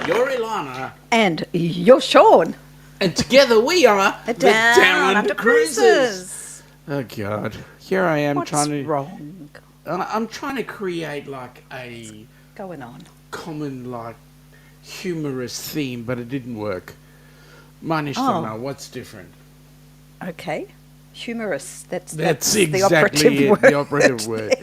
You're Ilana. And you're Sean. And together we are The Downunder Cruises. Oh God! Here I am What's trying to. wrong? I'm trying to create like a Going on. common like humorous theme, but it didn't work. Manish to Oh. know what's different. Okay. Humorous. That's Exactly the operative it, word. the operative word.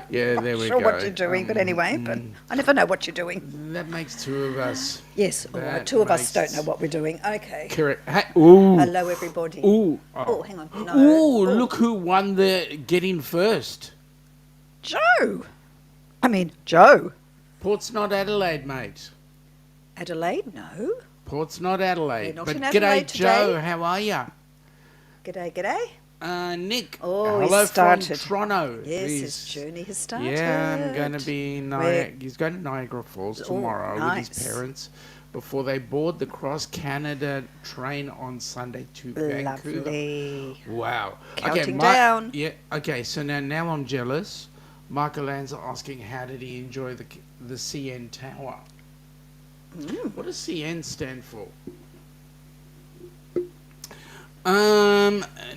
Yeah, there we Sure go. what you're doing, but anyway, but I never know what you're doing. That makes two of us. Yes, all right. That Two of us makes- don't know what we're doing. Okay. Correct. Hey, ooh. Hello, everybody. Ooh. Oh, hang on. No. Ooh, look who won the get in first. Joe. Joe. Port's not Adelaide, mate. Adelaide? No. Port's not Adelaide. We're not But in g'day, Adelaide Joe. today. How are ya? G'day, g'day. Nick. Oh, he hello started. from Toronto. Yes, He's- his journey has started. Yeah, I'm going to be in Where? He's going to Niagara Falls Oh, tomorrow with his nice. parents before they board the Cross Canada train on Sunday to Vancouver. Lovely. Wow. Counting Mike- down. Yeah. Okay. So now I'm jealous. Michael Lanza asking how did he enjoy the CN Tower? What does CN stand for?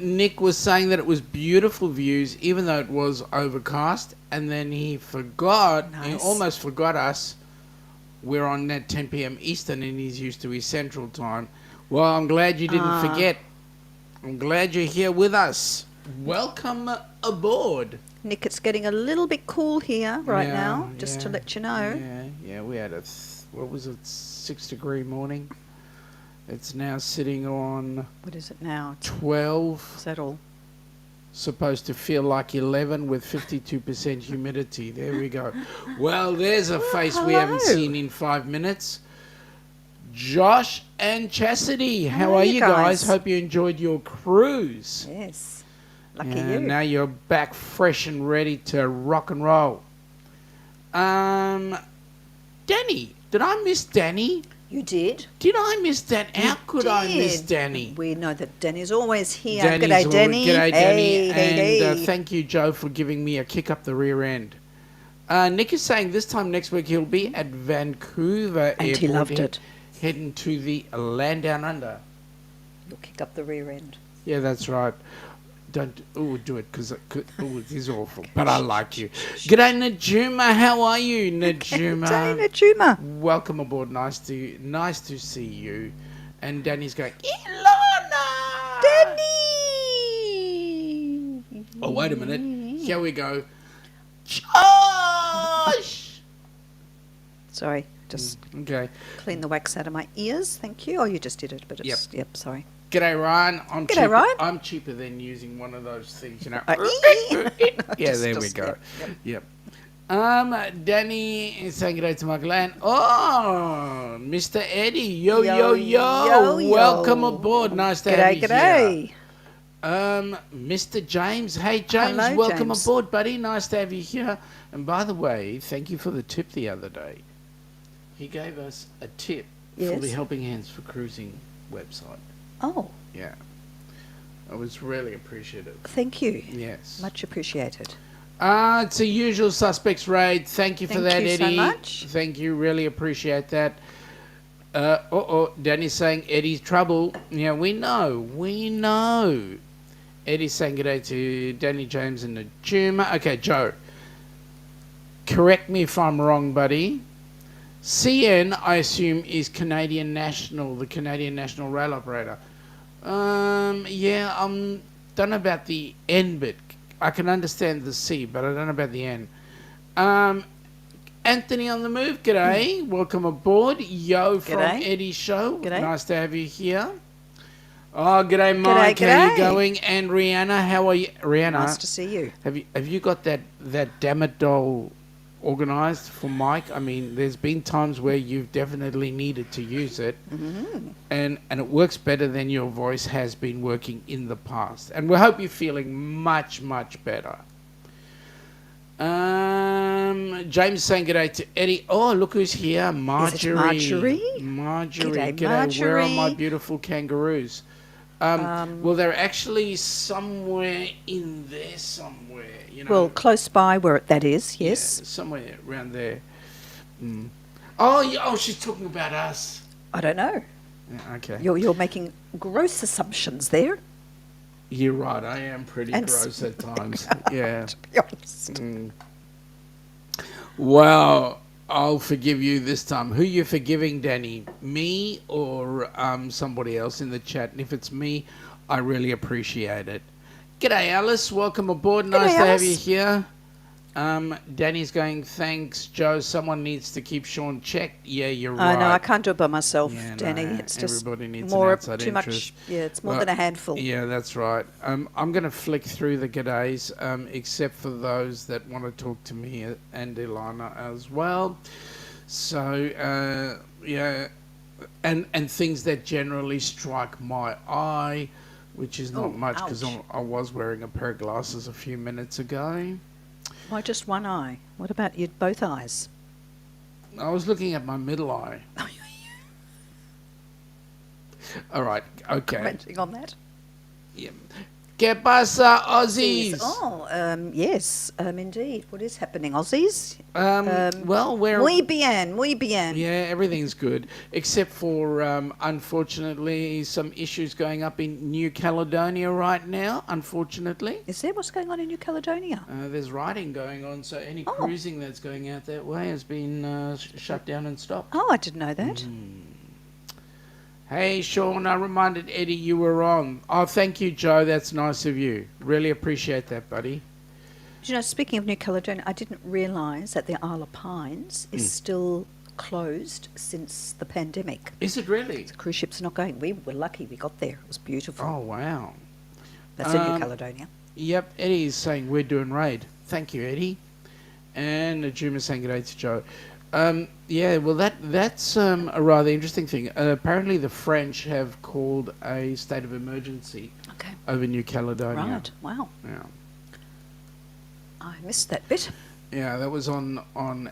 Nick was saying that it was beautiful views, even though it was overcast, and then he forgot. He Nice. almost forgot us. We're on at 10 p.m. Eastern, and he's used to his Central Time. Well, I'm glad you didn't forget. I'm glad you're here with us. Welcome aboard. Nick, it's getting a little bit cool here right Yeah, now, just to yeah, let you know. Yeah. We had what was it, 6-degree morning. It's now sitting on What is it now? 12. Is that all? Supposed to feel like 11 with 52% humidity. There we go. Well, there's a face we haven't hello. seen in 5 minutes. Josh and Chastity, how Hello, are you you guys? guys. Hope you enjoyed your cruise. Yes. Lucky And you. now you're back fresh and ready to rock and roll. Danny, did I miss Danny? You did. Did I miss Danny? How could I miss Did. Danny? We know that Danny's always here. Danny's G'day, all- Danny. G'day, Danny. Hey, And hey. thank you, Joe, for giving me a kick up the rear end. Nick is saying this time next week he'll be at Vancouver And Airport. he loved it. Heading to the land down under. You'll kick up the rear end. Yeah, that's right. Don't do it because it is awful. But I like you. G'day, Najuma. How are you, Najuma? G'day, Najuma. Welcome aboard. Nice to see you. And Danny's going, Ilana! Danny! Oh, wait a minute. Here we go. Josh! Sorry, just Okay. clean the wax out of my ears. Thank you. Oh, you just did it, but it's... Yep, sorry. G'day, Ryan. G'day, Ryan. I'm cheaper than using one of those things, you know. Yeah, Just- there we just- go. yep. Danny is saying g'day to Michael Ann. Oh, Mr. Eddie. Yo, Yo, yo, yo. yo, yo. Welcome aboard. Nice to have G'day, you g'day. here. Mr. James. Hey, James. Hello, welcome James. aboard, buddy. Nice to have you here. And by the way, thank you for the tip the other day. He gave us a tip for Yes. the Helping Hands for Cruising website. Oh, Yeah. I was really appreciative. thank you. Yes. Much appreciated. It's a usual suspects raid. Thank you for Thank that, you so Eddie. much. Thank you. Really appreciate that. Danny's saying Eddie's trouble. Yeah, we know. Eddie's saying g'day to Danny, James and Najuma. Okay, Joe. Correct me if I'm wrong, buddy. CN, I assume, is Canadian National, the Canadian National Rail Operator. Yeah, don't know about the N bit. I can understand the C, but I don't know about the N. Anthony on the move, g'day. Welcome aboard. Yo from G'day. Eddie's show. G'day. Nice to have you here. Oh, g'day, Mike. G'day, How you g'day. going? And Rihanna, how are you? Rihanna, Nice to see you. have you got that Dammit doll organised for Mike? I mean, there's been times where you've definitely needed to use it, and it works better than your voice has been working in the past. And we hope you're feeling much, much better. James saying g'day to Eddie. Oh, look who's here, Marjorie. Marjorie? Marjorie, G'day, g'day. Where are my Marjorie. beautiful kangaroos? Well, they're actually somewhere in there somewhere, you know. Well, close by where that is, Yeah, yes. somewhere around there. Oh, she's talking about us. I don't know. Yeah, okay. You're making gross assumptions there. You're right. I am pretty And gross at times. Yeah. To be honest. Well, I'll forgive you this time. Who you forgiving, Danny? Me or somebody else in the chat? And if it's me, I really appreciate it. G'day, Alice. Welcome aboard. Nice G'day, to have you Alice. here. Danny's going, thanks, Joe. Someone needs to keep Sean checked. Yeah, you're right. I know, I can't do it by myself, Yeah, Danny. no, It's just everybody needs more, an outside too interest. much. Yeah, it's more than a handful. Yeah, that's right. I'm going to flick through the g'days, except for those that want to talk to me and Ilana as well. So, yeah, and things that generally strike my eye, which is not much because ouch. I was wearing a pair of glasses a few minutes ago. Why just one eye? What about you, both eyes? I was looking at my middle eye. All right, okay. Commenting on that? Yeah. ¿Qué pasa, Aussies? Oh, yes, indeed. What is happening, Aussies? Well, we're... Muy bien, muy bien. Yeah, everything's good, except for, unfortunately, some issues going up in New Caledonia right now, unfortunately. Is there what's going on in New Caledonia? There's rioting going on, so any cruising that's going out that way has been shut down and stopped. Oh, I didn't know that. Hey, Sean, I reminded Eddie you were on. Oh, thank you, Joe. That's nice of you. Really appreciate that, buddy. You know, speaking of New Caledonia, I didn't realise that the Isle of Pines is still closed since the pandemic. Is it really? The cruise ships are not going. We were lucky we got there. It was beautiful. Oh, wow. That's in New Caledonia. Yep, Eddie is saying we're doing raid. Thank you, Eddie. And Najuma's saying good day to Joe. Yeah, well, that's a rather interesting thing. Apparently, the French have called a state of emergency over New Caledonia. Right, wow. Yeah. I missed that bit. Yeah, that was on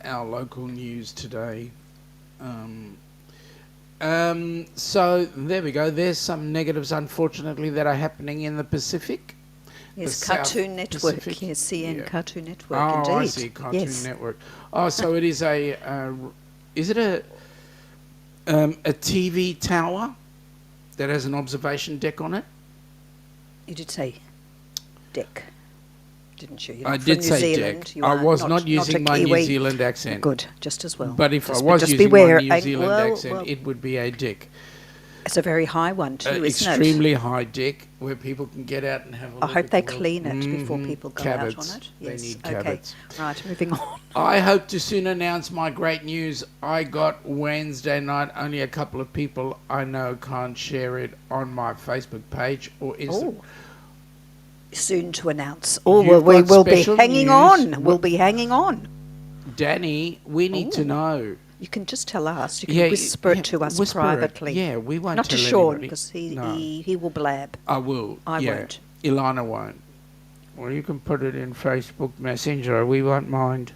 our local news today. So there we go. There's some negatives, unfortunately, that are happening in the Pacific. Yes, The Cartoon South Network. Pacific. Yes, CN Yeah. Cartoon Network, Oh, indeed. I see, Cartoon Yes. Network. Oh, so it is is it a TV tower that has an observation deck on it? You did say deck, didn't you? You're I not did from New say Zealand. deck. You I are was not a using my New Kiwi. Zealand accent. Good, just as well. But if I Just- was just using beware. my New Zealand Well, accent, well, it would be a dick. it's a very high one too, isn't it? Extremely high dick, where people can get out and have a look. I hope at they the world. clean it before people go Cabots. out on it. They Yes. need Okay. cabots. Right, moving on. I hope to soon announce my great news I got Wednesday night. Only a couple of people I know can't share it on my Facebook page or Instagram. Oh. Soon to announce. Oh, You've well, we got will be special hanging news. on. We'll be hanging on. Danny, we need to know. You can just tell us. You can whisper it to us whisper it. privately. Yeah, we won't Not tell to Sean, anybody. because No. he will blab. I will. I yeah. won't. Ilana won't. Well, you can put it in Facebook Messenger. We won't mind.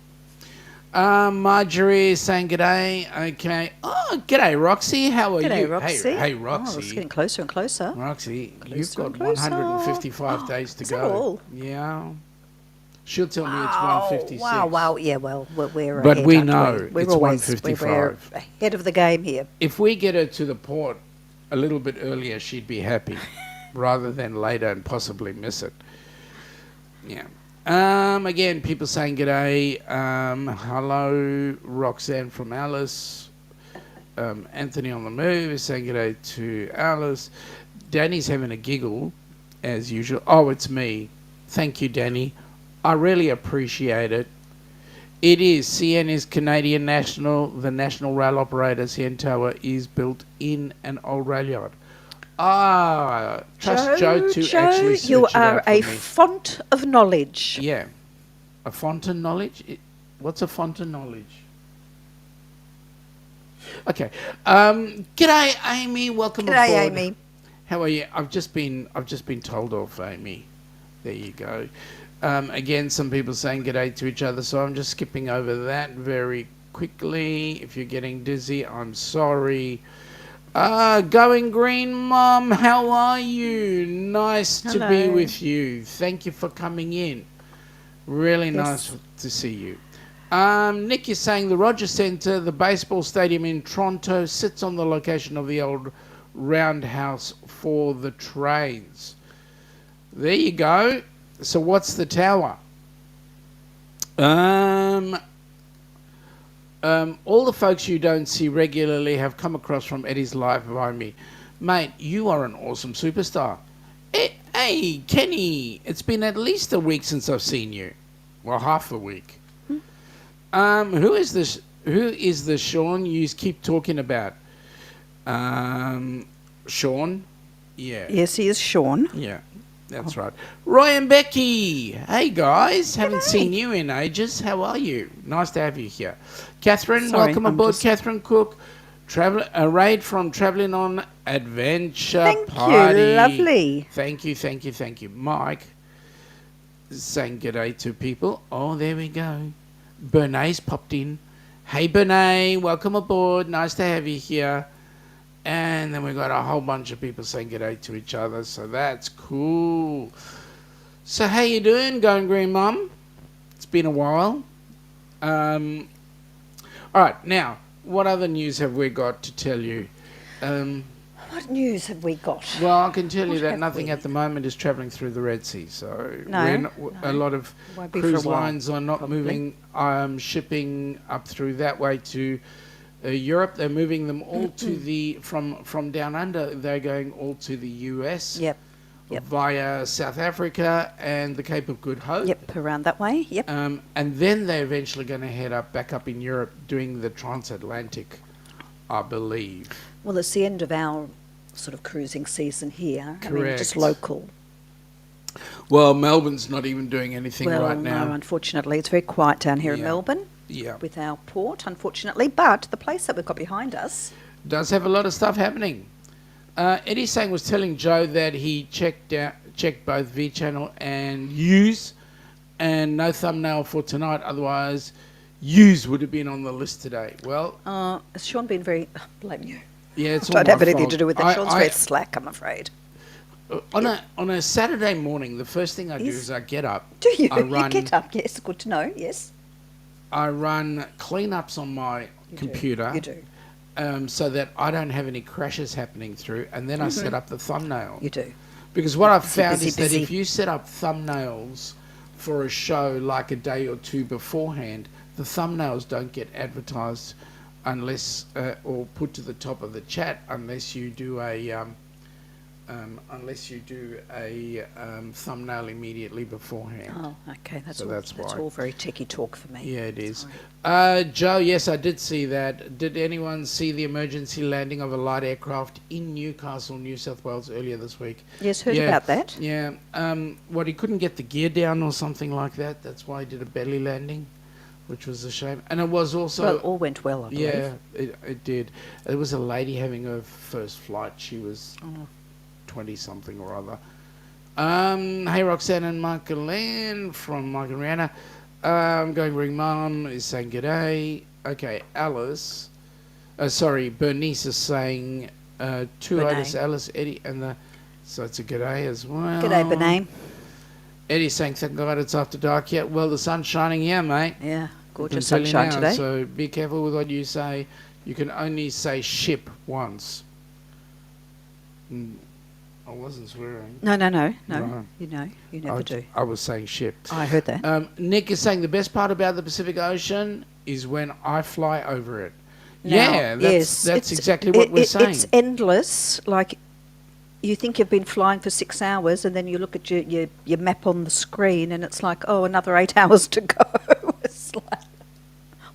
Marjorie is saying g'day. Okay. Oh, g'day, Roxy. How are G'day, you? Roxy. Hey, Oh, Roxy. it's getting closer and closer. Roxy, you've Closer got and closer. 155 days to Is go. that all? Yeah. She'll tell me it's Oh, 156. wow. Yeah, well, we're But ahead, we aren't know We're it's always, 155. We're ahead of the game here. If we get her to the port a little bit earlier, she'd be happy, rather than later and possibly miss it. Yeah. Again, people saying g'day. Hello, Roxanne from Alice. Anthony on the move is saying g'day to Alice. Danny's having a giggle, as usual. Oh, it's me. Thank you, Danny. I really appreciate it. It is. CN is Canadian National. The national rail operator, CN Tower, is built in an old rail yard. Trust Joe to actually search you it are out for a me. font of knowledge. Yeah. A font of knowledge? What's a font of knowledge? Okay. G'day, Amy. Welcome aboard. G'day, Amy. How are you? I've just been told off, Amy. There you go. Again, some people saying g'day to each other, so I'm just skipping over that very quickly. If you're getting dizzy, I'm sorry. Going Green Mum, how are you? Nice to be Hello. with you. Thank you for coming in. Really Yes. nice to see you. Nick is saying the Rogers Centre, the baseball stadium in Toronto, sits on the location of the old roundhouse for the trains. There you go. So what's the tower? All the folks you don't see regularly have come across from Eddie's live behind me. Mate, you are an awesome superstar. Hey, Kenny, it's been at least a week since I've seen you. Well, half a week. Who is this? Who is the Sean you keep talking about? Sean? Yeah. Yes, he is Sean. Yeah, that's right. Roy and Becky. Hey, guys. Haven't seen you in ages. How are you? Nice to have you here. Catherine, welcome aboard. Catherine Cook. A raid from Travelling on Adventure Party. You, lovely. Thank you. Mike is saying g'day to people. Oh, there we go. Bernays popped in. Hey, Bernay, welcome aboard. Nice to have you here. And then we've got a whole bunch of people saying g'day to each other, so that's cool. So how you doing, Going Green Mum? It's been a while. All right, now, what other news have we got to tell you? What news have we got? Well, I can tell you that nothing at the moment is travelling through the Red Sea. So a lot of cruise lines are not moving shipping up through that way to Europe. They're moving them all to the from down under. They're going all to the U.S. Yep. Via South Africa and the Cape of Good Hope. Yep, around that way. Yep. And then they're eventually going to head back up in Europe, doing the transatlantic, I believe. Well, it's the end of our sort of cruising season here. Correct. I mean, just local. Well, Melbourne's not even doing anything right now. No, unfortunately. It's very quiet down here in Melbourne. Yeah. With our port, unfortunately. But the place that we've got behind us does have a lot of stuff happening. Eddie Sang was telling Joe that he checked both V Channel and U.S. and no thumbnail for tonight. Otherwise, U.S. would have been on the list today. Well, has Sean been very... blame you. Yeah, it's don't have anything to do with that. Sean's very slack, I'm afraid. On a Saturday morning, the first thing I do is I get up. Do you? You get up, yes. Good to know, yes. I run cleanups on my computer. You do. So that I don't have any crashes happening through, and then I set up the thumbnail. You do. Because what I've found is that if you set up thumbnails for a show like a day or two beforehand, the thumbnails don't get advertised unless or put to the top of the chat unless you do a thumbnail immediately beforehand. Oh, okay. That's why. all very techie talk for me. Yeah, it is. Joe, yes, I did see that. Did anyone see the emergency landing of a light aircraft in Newcastle, New South Wales earlier this week? Yes, heard about that. Yeah. He couldn't get the gear down or something like that. That's why he did a belly landing, which was a shame. And it was also... Well, it all went well, I believe. Yeah, it did. There was a lady having her first flight. She was... 20-something or other. Hey, Roxanne and Michael from Mike and Rihanna. Going Ring Mum is saying g'day. Okay, Alice. Bernice is saying Otis, Alice, Eddie, so it's a g'day as well. G'day, Benay. Eddie's saying, thank God it's after dark yet. Well, the sun's shining here, mate. Yeah, gorgeous sunshine today. So be careful with what you say. You can only say ship once. I wasn't swearing. No. You never do. I was saying ship. I heard that. Nick is saying the best part about the Pacific Ocean is when I fly over it. Now, that's exactly what we're saying. It's endless. Like, you think you've been flying for 6 hours and then you look at your map on the screen and it's like, oh, another 8 hours to go. It's like,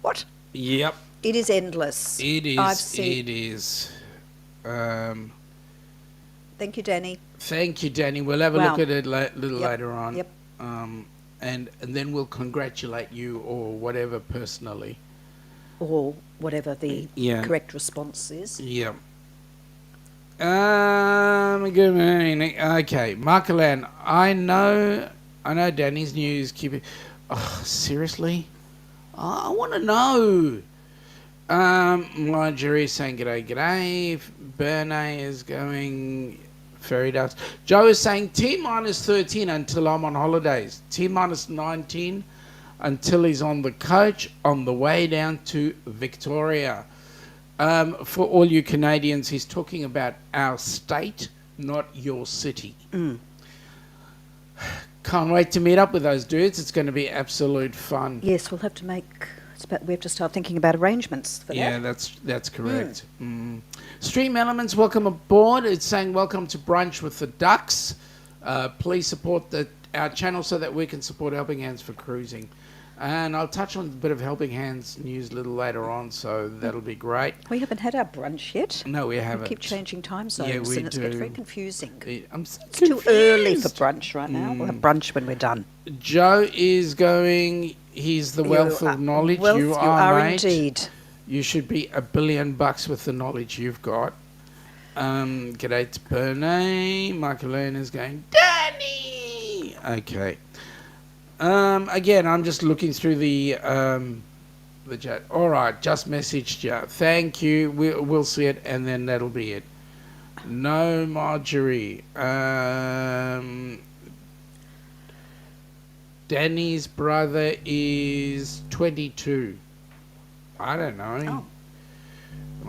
what? Yep. It is endless. It is. It is. Thank you, Danny. Thank you, Danny. We'll have a look at it later on. Yep. And then we'll congratulate you or whatever personally. Or whatever the correct response is. Yeah. Good morning. Okay, Markalan, I know Danny's news. Keep it. Oh, seriously? I want to know. Marjorie is saying g'day. Bernay is going fairy dust. Joe is saying T-13 until I'm on holidays. T-19 until he's on the coach on the way down to Victoria. For all you Canadians, he's talking about our state, not your city. Can't wait to meet up with those dudes. It's going to be absolute fun. Yes, we'll have to we have to start thinking about arrangements for that. Yeah, that's correct. Stream Elements, welcome aboard. It's saying welcome to Brunch with the Ducks. Please support our channel so that we can support Helping Hands for cruising. And I'll touch on a bit of Helping Hands news a little later on, so that'll be great. We haven't had our brunch yet. No, we haven't. We keep changing time zones, Yeah, we and it's getting do. very confusing. It's Too early for brunch right now. We'll have brunch when we're done. Joe is going. He's the wealth of knowledge. You are, mate. Indeed. You should be $1 billion with the knowledge you've got. G'day to Bernie. Michael is going, Danny! Okay. Again, I'm just looking through the chat. All right, just messaged you. Thank you. We'll see it, and then that'll be it. No Marjorie. Danny's brother is 22. I don't know. Oh.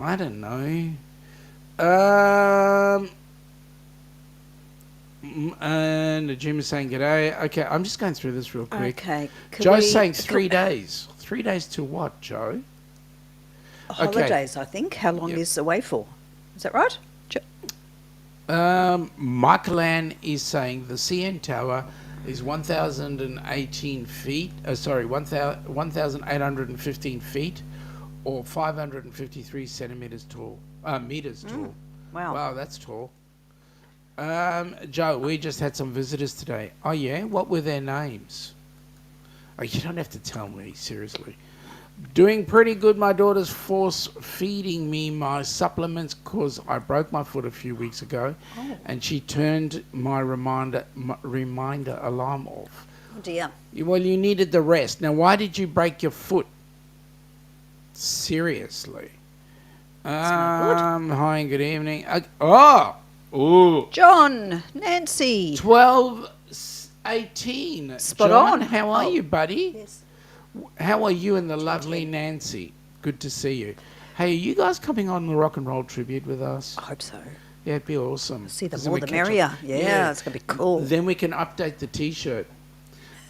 I don't know. And the Jim is saying g'day. Okay, I'm just going through this real quick. Okay. Joe's saying 3 days. 3 days to what, Joe? Holidays, I think. How long is away for? Is that right? Michael Ann is saying the CN Tower is 1,018 feet. 1,815 feet, or 553 centimeters tall. Meters tall. Wow. Wow, that's tall. Joe, we just had some visitors today. Oh yeah, what were their names? Oh, you don't have to tell me, seriously. Doing pretty good. My daughter's force feeding me my supplements because I broke my foot a few weeks ago, and she turned my reminder alarm off. Oh dear. Well, you needed the rest. Now, why did you break your foot? Seriously. Hi and good evening. John, Nancy. 12:18. Spot John, on. how are you, buddy? Yes. How are you and the lovely Nancy? Good to see you. Hey, are you guys coming on the Rock and Roll Tribute with us? I hope so. Yeah, it'd be awesome. See, the 'Cause then more we the catch up. merrier. Yeah, it's going to be cool. Then we can update the T-shirt.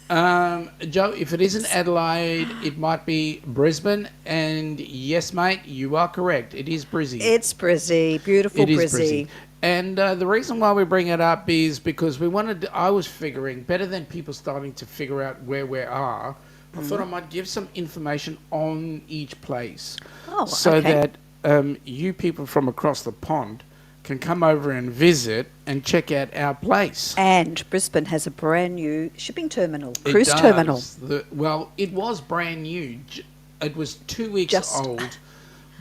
Joe, if it isn't Adelaide, it might be Brisbane. And yes, mate, you are correct. It is Brizzy. It's Brizzy. Beautiful It is Brizzy. And the reason why we bring it up is because I was figuring, better than people starting to figure out where we are, I thought I might give some information on each place. Oh, so okay. that you people from across the pond can come over and visit and check out our place. And Brisbane has a brand new shipping terminal, It cruise does. terminal. Well, it was brand new. It was 2 weeks Just old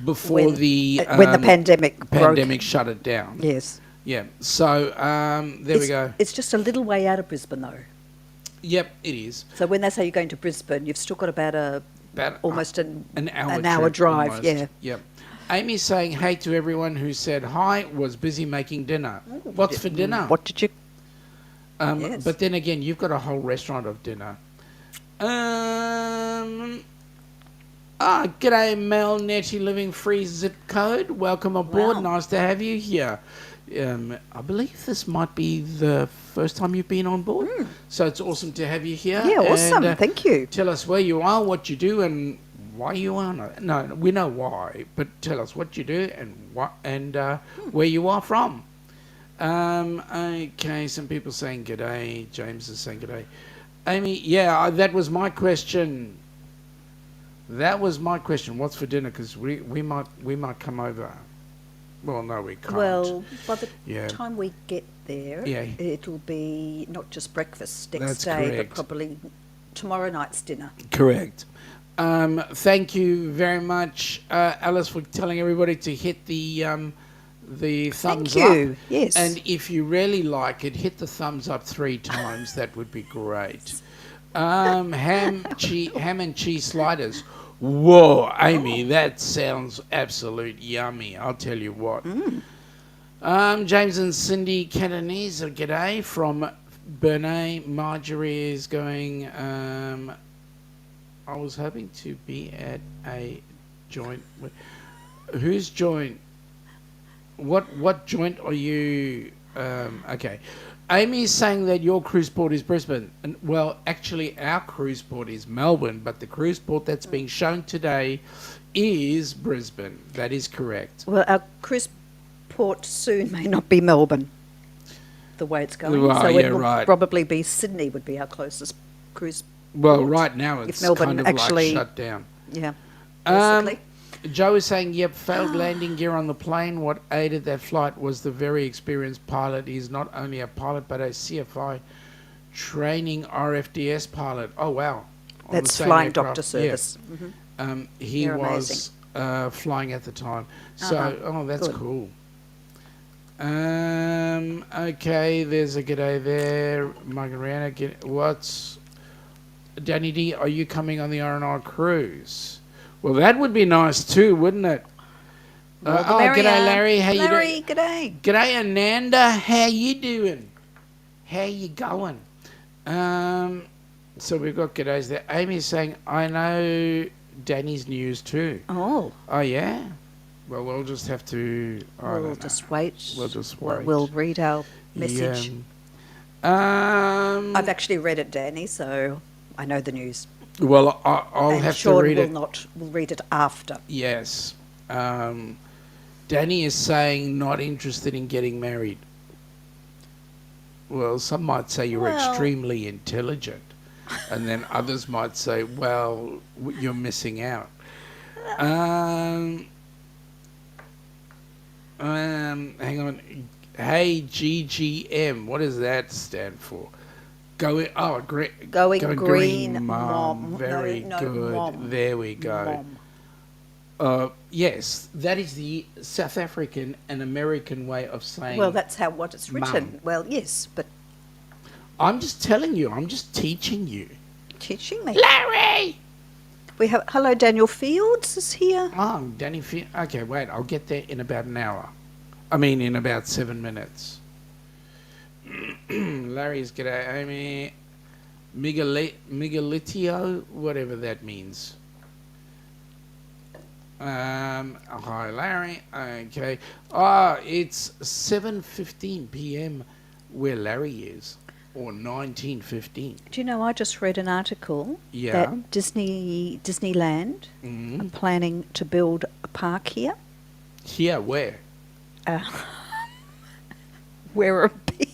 before when the the pandemic broke. shut it down. Yes. Yeah. So there we go. It's just a little way out of Brisbane, though. Yep, it is. So when they say you're going to Brisbane, you've still got about almost an hour trip drive. almost. Yeah. Yep. Amy's saying hey to everyone who said hi, was busy making dinner. What's for dinner? What did you... Yes. But then again, you've got a whole restaurant of dinner. G'day Mel Nettie, living free zip code. Welcome aboard. Wow. Nice to have you here. I believe this might be the first time you've been on board. So it's awesome to have you here. Yeah, awesome. And, Thank you. Tell us where you are, what you do, and why you are. No, we know why, but tell us what you do and where you are from. Okay, some people saying g'day. James is saying g'day. Amy, yeah, that was my question. What's for dinner? Because we might come over. Well, no, we can't. Well, by the Yeah. time we get there, Yeah. it'll be not just breakfast next That's day, correct. but probably tomorrow night's dinner. Correct. Thank you very much, Alice, for telling everybody to hit the thumbs Thank you. up. Yes. And if you really like it, hit the thumbs up 3 times. That would be great. Ham and cheese sliders. Whoa, Amy, that sounds absolute yummy. I'll tell you what. James and Cindy Cantonese, g'day from Bernay. Marjorie is going. I was hoping to be at a joint. Whose joint? What joint are you? Okay. Amy's saying that your cruise port is Brisbane. And, well, actually, our cruise port is Melbourne, but the cruise port that's being shown today is Brisbane. That is correct. Well, our cruise port soon may not be Melbourne, the way it's going. Well, so yeah, it will right. probably be Sydney would be our closest cruise Well, port. right now it's If Melbourne kind of actually- like shut down. Yeah, Um, basically. Joe is saying, yep, failed landing gear on the plane. What aided that flight was the very experienced pilot. He's not only a pilot, but a CFI training RFDS pilot. Oh, wow. On the That's same flying aircraft. doctor service. Mhm. He They're was flying at the time. So, Uh-huh. that's Good. cool. Okay, there's a g'day there. Margarita, what's... Danny D, are you coming on the RNR Cruise? Well, that would be nice too, wouldn't it? Well, the g'day, merrier. Larry. How you doing? Larry, g'day. G'day, Ananda. How you doing? How you going? So we've got g'days there. Amy's saying, I know Danny's news too. Oh, Oh, yeah? Well, we'll just have to... we'll just wait. We'll just wait. We'll read our message. Yeah. I've actually read it, Danny, so I know the news. Well, I'll and have Sean to read will it. not. Will read it after. Yes. Danny is saying not interested in getting married. Well, some might say you're Well- extremely intelligent. And then others might say, well, you're missing out. Hang on. Hey, GGM. What does that stand for? Going green, Mum. Very No, good. Mom. There we go. Mom. Yes, that is the South African and American way of saying. Well, that's what it's written. Mum. Well, yes, but I'm just telling you. I'm just teaching you. teaching me. Larry. We have hello, Daniel Fields is here. Oh, Danny. Okay, wait. I'll get there in about an hour. I mean, in about 7 minutes. Larry's g'day, Amy. Miguelitio, whatever that means. Hi, Larry. Okay. It's 7:15 p.m. where Larry is, or 19:15. Do you know I just read an article Yeah. that Disneyland are planning to build a park here. Here, where? Werribee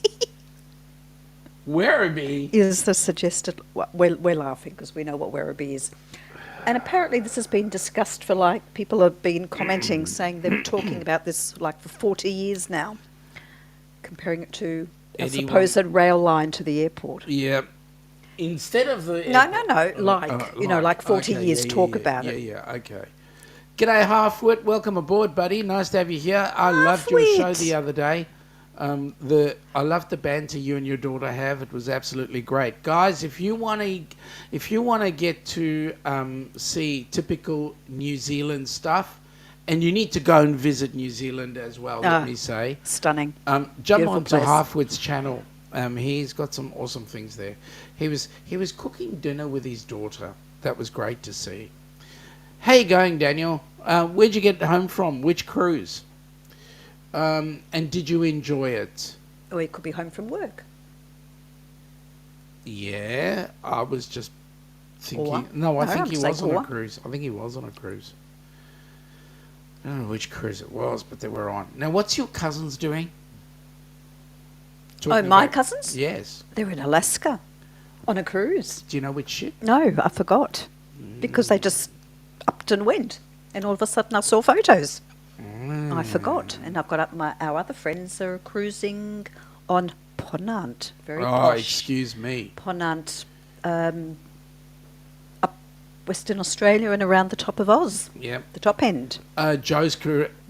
Werribee. is the suggested. We're laughing because we know what Werribee is. And apparently this has been discussed for people have been commenting saying they've been talking about this for 40 years now, comparing it to a Anyone- supposed rail line to the airport. Yeah. Instead of the... No, like 40 Okay, years yeah, talk yeah, about yeah, it. Yeah, okay. G'day, Halfwit. Welcome aboard, buddy. Nice to have you here. I loved your show Halfwit. the other day. I loved the banter you and your daughter have. It was absolutely great, guys. If you want to get to see typical New Zealand stuff, and you need to go and visit New Zealand as well. Let me say, Stunning. jump Beautiful onto place. Halfwit's channel. He's got some awesome things there. He was cooking dinner with his daughter. That was great to see. How you going, Daniel? Where'd you get home from? Which cruise? And did you enjoy it? Or he could be home from work. Yeah, I was just thinking. Or? No, I No, think I'm he saying was on or. a cruise. I think he was on a cruise. I don't know which cruise it was, but they were on. Now, what's your cousins doing? Talking My about- cousins? Yes. They're in Alaska on a cruise. Do you know which ship? No, I forgot. Because they just upped and went. And all of a sudden I saw photos. I forgot. And I've got our other friends are cruising on Ponant. Very Oh, posh. excuse me. Ponant, up Western Australia and around the top of Oz, Yep. the top end. Joe's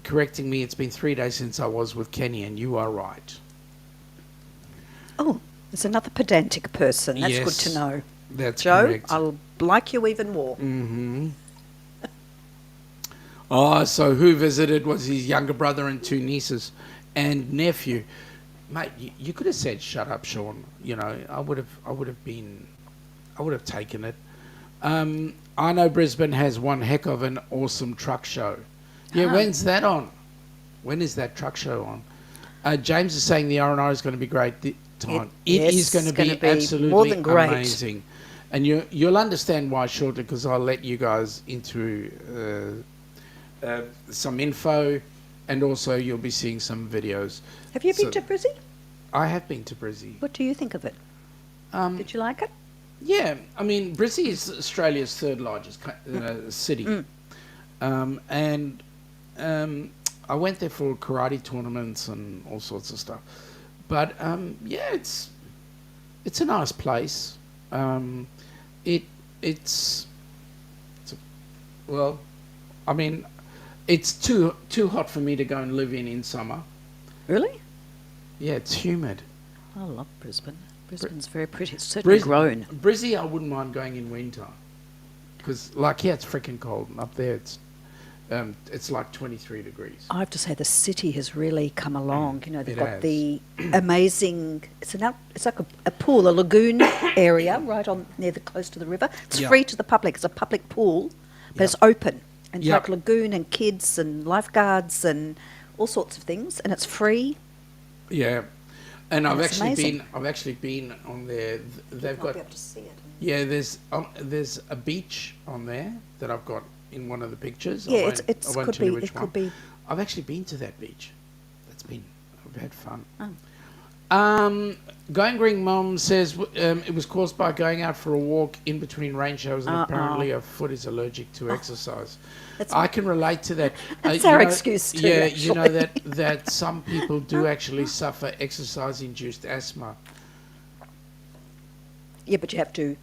correcting me. It's been 3 days since I was with Kenny, and you are right. Oh, there's another pedantic person. That's good Yes, to know. That's Joe, correct. I'll like you even more. Mm-hmm. Oh, so who visited was his younger brother and 2 nieces and nephew. Mate, you could have said, "Shut up, Sean." You know, I would have taken it. I know Brisbane has one heck of an awesome truck show. Yeah, when's that on? When is that truck show on? James is saying the RNR is going to be great time. It is going to be absolutely more than great. Amazing. And you'll understand why shortly, because I'll let you guys into some info, and also you'll be seeing some videos. Have you been to Brizzy? I have been to Brizzy. What do you think of it? Did you like it? Yeah, I mean, Brizzy is Australia's third largest city. And I went there for karate tournaments and all sorts of stuff. But yeah, it's a nice place. Well, I mean, it's too hot for me to go and live in summer. Really? Yeah, it's humid. I love Brisbane. Brisbane's very pretty. It's certainly grown. Brizzy, I wouldn't mind going in winter, because like here it's freaking cold, and up there it's like 23 degrees. I have to say the city has really come along. You know, they've got the amazing. It's like a pool, a lagoon area right on near the close to the river. It's free to the public. It's a public pool, but it's open, and it's like lagoon and kids and lifeguards and all sorts of things, and it's free. Yeah. And I've actually amazing. been on there. They've got. Be able to see it. Yeah, there's a beach on there that I've got in one of the pictures. Yeah, I won't tell you which one. I've actually been to that beach. I've had fun. Going Green Mum says it was caused by going out for a walk in between rain showers, and apparently her foot is allergic to exercise. I can relate to that. That's our excuse too. Yeah, actually. you know that some people do actually suffer exercise-induced asthma. Yeah, but you have to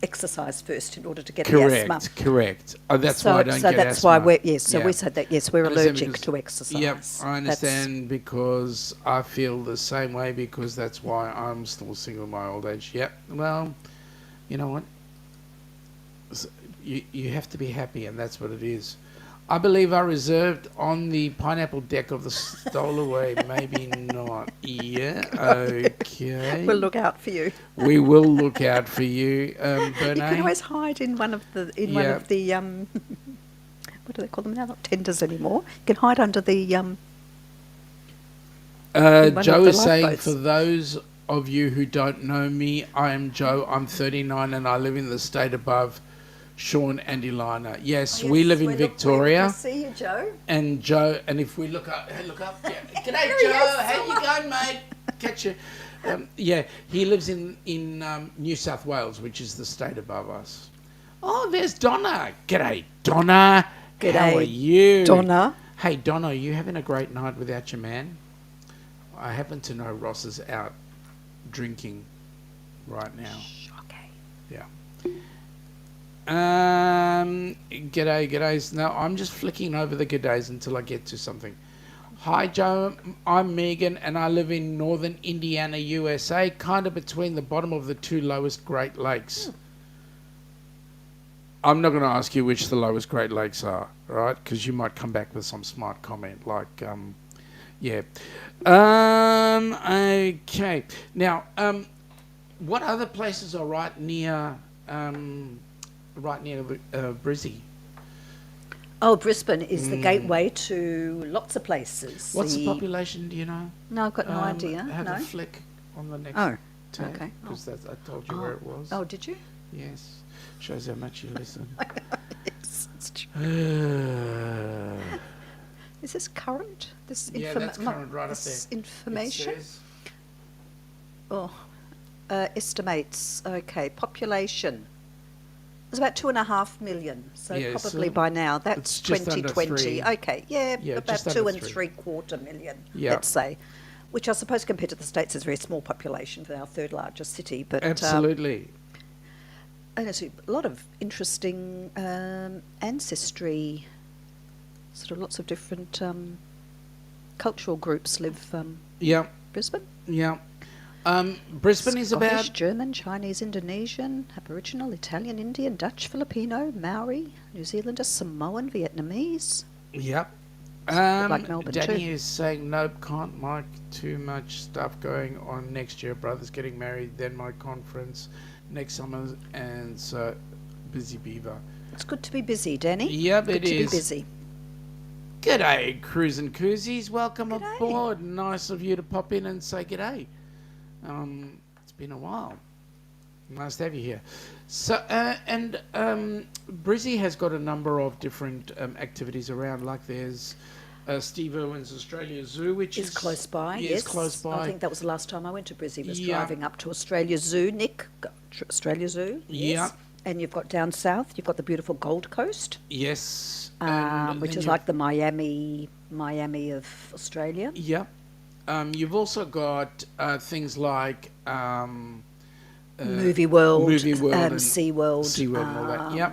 exercise first in order to get the asthma. Correct. That's why I don't get asthma. So that's why we said that, yes, we're allergic to exercise. Yep, I understand, because I feel the same way, because that's why I'm still single in my old age. Yep, well, you know what? You have to be happy, and that's what it is. I believe I reserved on the pineapple deck of the Stowaway. Maybe not. Yeah, okay. We'll look out for you. We will look out for you, Bernay. You can always hide in one of the what do they call them now? Not tenders anymore. You can hide under the Joe is saying, for those of you who don't know me, I am Joe. I'm 39 and I live in the state above Sean and Ilana. Yes, we live in Victoria. I see you, Joe. And Joe, and if we look up. Yeah. G'day, Joe. How you going, mate? Catch you. Yeah, he lives in New South Wales, which is the state above us. Oh, there's Donna. G'day, Donna. G'day, how are you? Donna. Hey, Donna, are you having a great night without your man? I happen to know Ross is out drinking right now. Okay. Yeah. G'days. No, I'm just flicking over the g'days until I get to something. Hi, Joe. I'm Megan, and I live in northern Indiana, USA, kind of between the bottom of the two lowest Great Lakes. I'm not going to ask you which the lowest Great Lakes are, right? Because you might come back with some smart comment like, yeah. Okay. Now, what other places are right near Brizzy? Oh, Brisbane is the gateway to lots of places. What's the population, do you know? No, I've got no idea. Have no. a flick on the next tab. Okay. Because I told you where it was. Oh, did you? Yes. Shows how much you listen. Yes, it's true. Is this current? This that's current right up there. This information? Estimates. Okay, population. There's about 2.5 million. So probably by now that's 2020. Okay, about 2.75 million. Let's say, which I suppose compared to the States is a very small population for our third largest city. But absolutely. And there's a lot of interesting ancestry. Sort of lots of different cultural groups live. Brisbane. Yeah. Brisbane is Scottish, about German, Chinese, Indonesian, Aboriginal, Italian, Indian, Dutch, Filipino, Maori, New Zealander, Samoan, Vietnamese. Yep. Like Melbourne Danny too. is saying nope, can't Mike. Too much stuff going on next year. Brother's getting married, then my conference next summer, and so busy beaver. It's good to be busy, Danny. Yep, good it to is. be busy. G'day, Cruise and Koozies. Welcome G'day. aboard. Nice of you to pop in and say g'day. It's been a while. Nice to have you here. So, Brizzy has got a number of different activities around. Like there's Steve Irwin's Australia Zoo, which is close by. Yeah, Yes, it's close by. I think that was the last time I went to Brizzy. Was Yeah. driving up to Australia Zoo, Nick. Australia Zoo. Yes. Yeah. And you've got down south. You've got the beautiful Gold Coast, Yes. which then is you've- like the Miami of Australia. Yep. You've also got things like Movie World, Movie World and Sea World, SeaWorld and all that. Yep.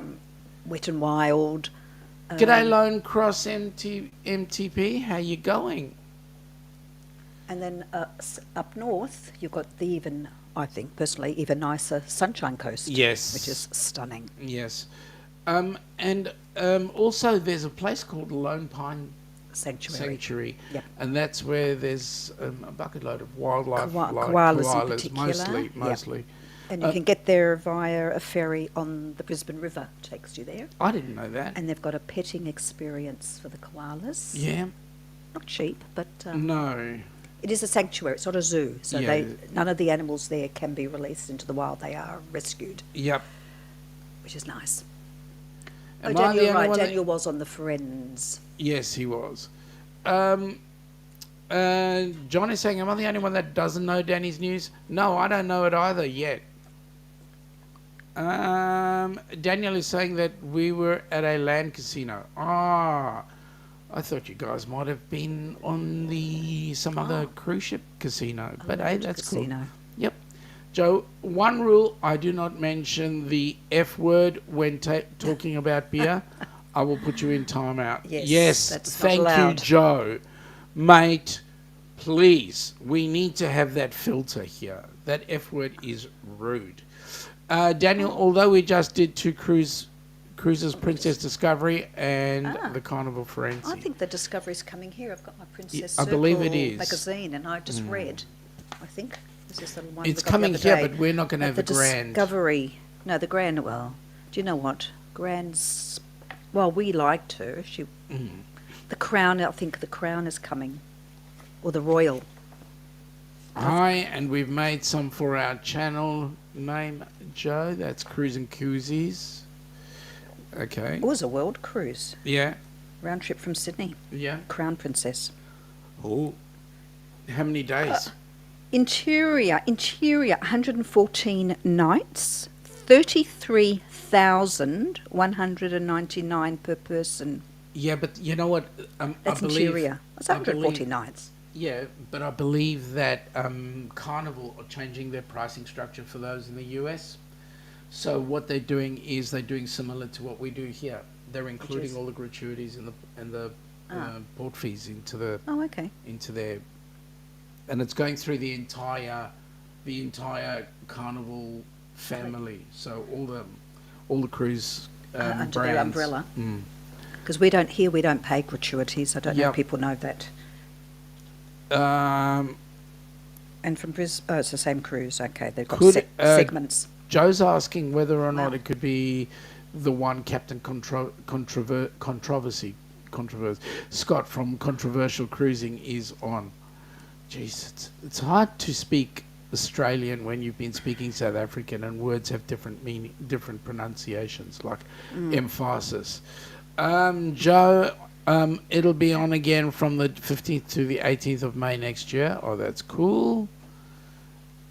Wet and Wild. G'day, Lone Cross MTP. How you going? And then up north, you've got the I think personally, even nicer Sunshine Coast. Yes. Which is stunning. Yes. Also, there's a place called Lone Pine Sanctuary. Yep. And that's where there's a bucket load of wildlife, like koalas in particular. mostly. Yep. And you can get there via a ferry on the Brisbane River, takes you there. I didn't know that. And they've got a petting experience for the koalas. Yeah. Not cheap, but No. it is a sanctuary. It's not a zoo, so Yeah. none of the animals there can be released into the wild. They are rescued, Yep. which is nice. Am I Daniel, the only right? one that- Daniel was on the Friends. Yes, he was. John is saying, am I the only one that doesn't know Danny's news? No, I don't know it either yet. Daniel is saying that we were at a land casino. I thought you guys might have been on some other cruise ship casino. But hey, that's cool. Casino. Yep. Joe, one rule, I do not mention the F word when talking about beer. I will put you in timeout. Yes, that's not thank you, allowed. Joe. Mate, please, we need to have that filter here. That F word is rude. Daniel, although we just did two cruises, Princess Discovery and the Carnival Frenzy. I think the Discovery's coming here. I've got my Princess I Circle believe it is. magazine, and I just read. I think this is the one. It's we got coming the other here, day. but we're not going to have the Grand. Discovery. No, the Grand. Well, do you know what? Grand's. Well, we liked her. The Crown. I think the Crown is coming, or the Royal. Hi, and we've made some for our channel name, Joe. That's Cruise and Koozies. Okay. It was a world cruise, Yeah. round trip from Sydney. Yeah. Crown Princess. Oh. How many days? Interior, 114 nights, 33,199 per person. Yeah, but you know what? That's I believe, interior. That's I 140 believe- nights. Yeah, but I believe that Carnival are changing their pricing structure for those in the U.S. So what they're doing is they're doing similar to what we do here. They're including all the gratuities and the port fees into their, and it's going through the entire Carnival family. So all the cruise Under brands. their umbrella. Mm. Because we don't pay gratuities. I don't know Yep. if people know that. And from Brisbane, it's the same cruise. Okay, they've got Could, segments. Joe's asking whether or not Wow. it could be the one Captain Controversy Scott from Controversial Cruising is on. Jeez, it's hard to speak Australian when you've been speaking South African and words have different meaning, different pronunciations, like emphasis. Joe, it'll be on again from the 15th to the 18th of May next year. Oh, that's cool.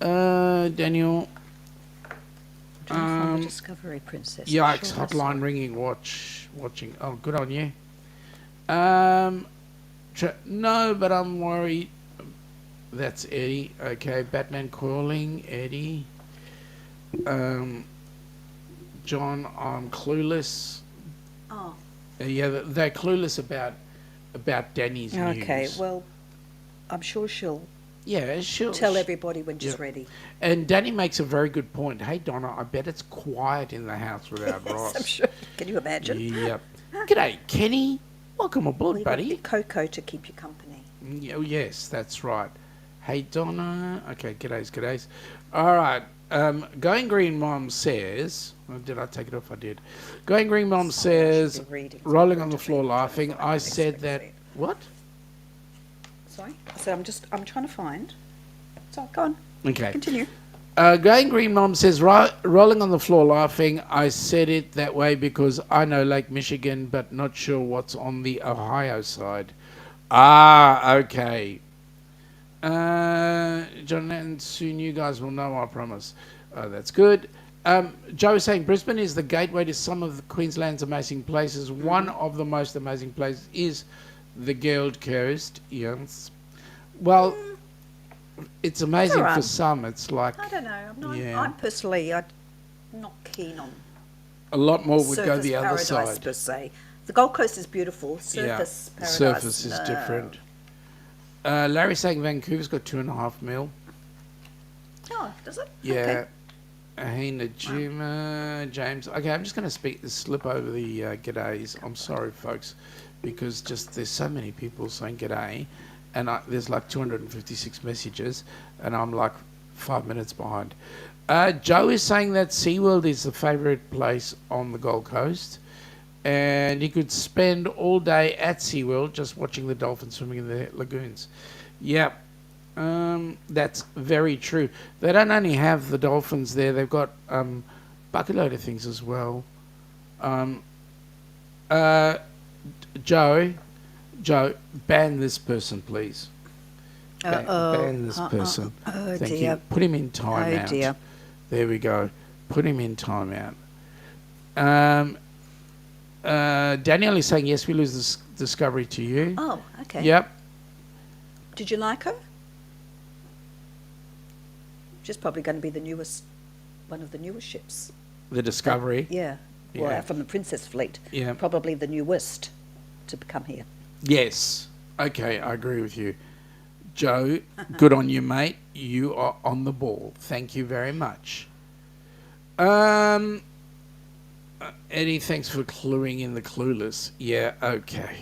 Daniel. From the Discovery Princess. Yikes! Sure, Hotline ringing. Watching. Oh, good on you. No, but I'm worried. That's Eddie. Okay, Batman calling Eddie. John, I'm clueless. Oh, Yeah, they're clueless about Danny's news. okay. Well, I'm sure she'll Yeah, she'll tell everybody when she's yeah. ready. And Danny makes a very good point. Hey, Donna, I bet it's quiet in the house without Ross. I'm sure. Can you imagine? Yep. G'day, Kenny. Welcome aboard, Well, you've got buddy. Coco to keep you company. Oh, yes, that's right. Hey, Donna. Okay, g'days. All right. Going Green Mom says... Oh, did I take it off? I did. Going Green Mom says, rolling on the floor laughing. I said that... What? Sorry? I said I'm trying to find. So, go on. Okay. Continue. Going Green Mom says, rolling on the floor laughing. I said it that way because I know Lake Michigan, but not sure what's on the Ohio side. Ah, okay. John and soon you guys will know, I promise. That's good. Joe is saying Brisbane is the gateway to some of Queensland's amazing places. Mm-hmm. One of the most amazing places is the Gold Coast. Yes. Well, it's amazing for some. It's like... I don't know. I'm personally not keen on... A lot more would go the other side. Per se. The Gold Coast is beautiful. Surface paradise. Surface is different. Larry's saying Vancouver's got 2.5 mil. Oh, does it? Yeah. Okay. Ahina Juma, James. Okay, I'm just going to slip over the g'days. I'm sorry, folks, because just there's so many people saying g'day, and there's like 256 messages, and I'm like 5 minutes behind. Joe is saying that SeaWorld is the favourite place on the Gold Coast, and he could spend all day at SeaWorld just watching the dolphins swimming in the lagoons. Yep. That's very true. They don't only have the dolphins there, they've got bucket load of things as well. Joe, ban this person, please. Ban this person. Oh, Thank dear. you. Put him in timeout. Oh, dear. There we go. Put him in timeout. Danielle is saying, yes, we lose this Discovery to you. Oh, okay. Yep. Did you like her? She's probably going to be one of the newest ships. The Discovery? Yeah. Well, from the Princess Fleet. Yeah. Probably the newest to come here. Yes. Okay, I agree with you. Joe, good on you, mate. You are on the ball. Thank you very much. Eddie, thanks for cluing in the clueless. Yeah, okay.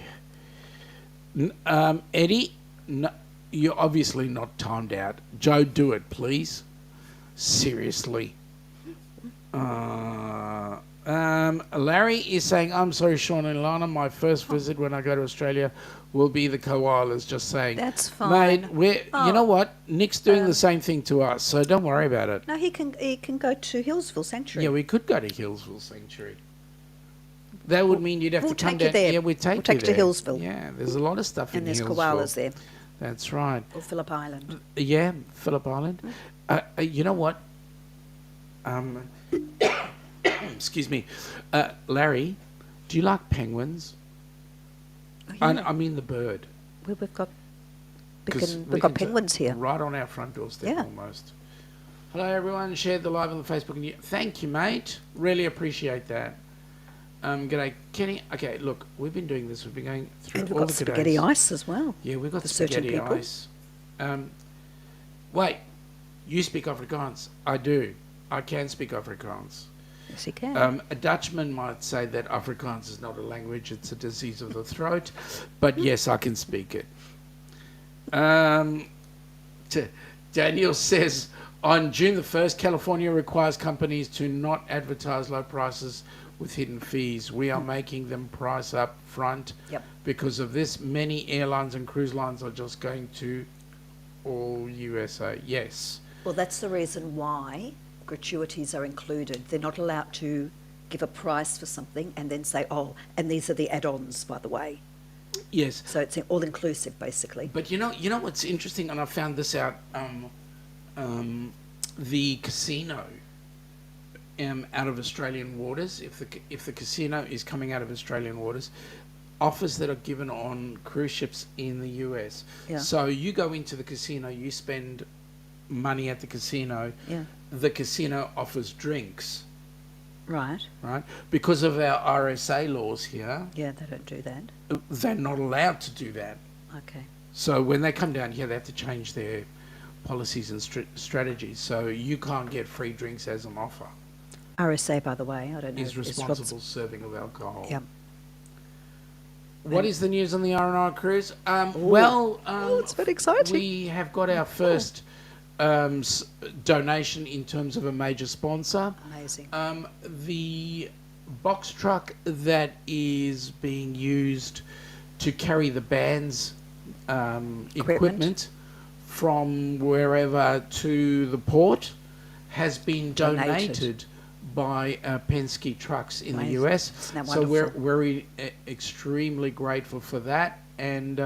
Eddie, no, you're obviously not timed out. Joe, do it, please. Seriously. Larry is saying, I'm sorry, Sean and Lana, my first visit when I go to Australia will be the koalas, just saying. That's fine. Mate, you know what? Nick's doing the same thing to us, so don't worry about it. No, he can go to Hillsville Sanctuary. Yeah, we could go to Hillsville Sanctuary. That would mean you'd have to come down. There. Yeah, we'll take you to Hillsville. Yeah, there's a lot of stuff in Hillsville. And there's koalas there. That's right. Or Phillip Island. Yeah, Phillip Island. You know what? Excuse me. Larry, do you like penguins? Oh, yeah. I mean the bird. We've got penguins here. Right on our front doorstep almost. Hello, everyone. Share the live on the Facebook. Thank you, mate. Really appreciate that. G'day, Kenny. Okay, look, we've been doing this. We've been going through and we've all got the spaghetti g'days. ice as well. Yeah, we've got for spaghetti certain people. ice. Wait, you speak Afrikaans? I do. I can speak Afrikaans. Yes, you can. A Dutchman might say that Afrikaans is not a language, it's a disease of the throat. But yes, I can speak it. Daniel says, on June the 1st, California requires companies to not advertise low prices with hidden fees. We are making them price up front. Yep. Because of this, many airlines and cruise lines are just going to all USA. Yes. Well, that's the reason why gratuities are included. They're not allowed to give a price for something and then say, oh, and these are the add-ons, by the way. Yes. So it's all-inclusive, basically. But you know what's interesting, and I found this out, the casino out of Australian waters, if the casino is coming out of Australian waters, offers that are given on cruise ships in the US. Yeah. So you go into the casino, you spend money at the casino, the casino offers drinks. Right. Right? Because of our RSA laws here. Yeah, they don't do that. They're not allowed to do that. Okay. So when they come down here, they have to change their policies and strategies. So you can't get free drinks as an offer. RSA, by the way, I don't know. Is responsible serving of alcohol. Yeah. What is the news on the RNR Cruise? It's very exciting. We have got our first donation in terms of a major sponsor. Amazing. The box truck that is being used to carry the band's equipment from wherever to the port has been donated by Penske Trucks in the U.S. Isn't that So we're wonderful? extremely grateful for that, and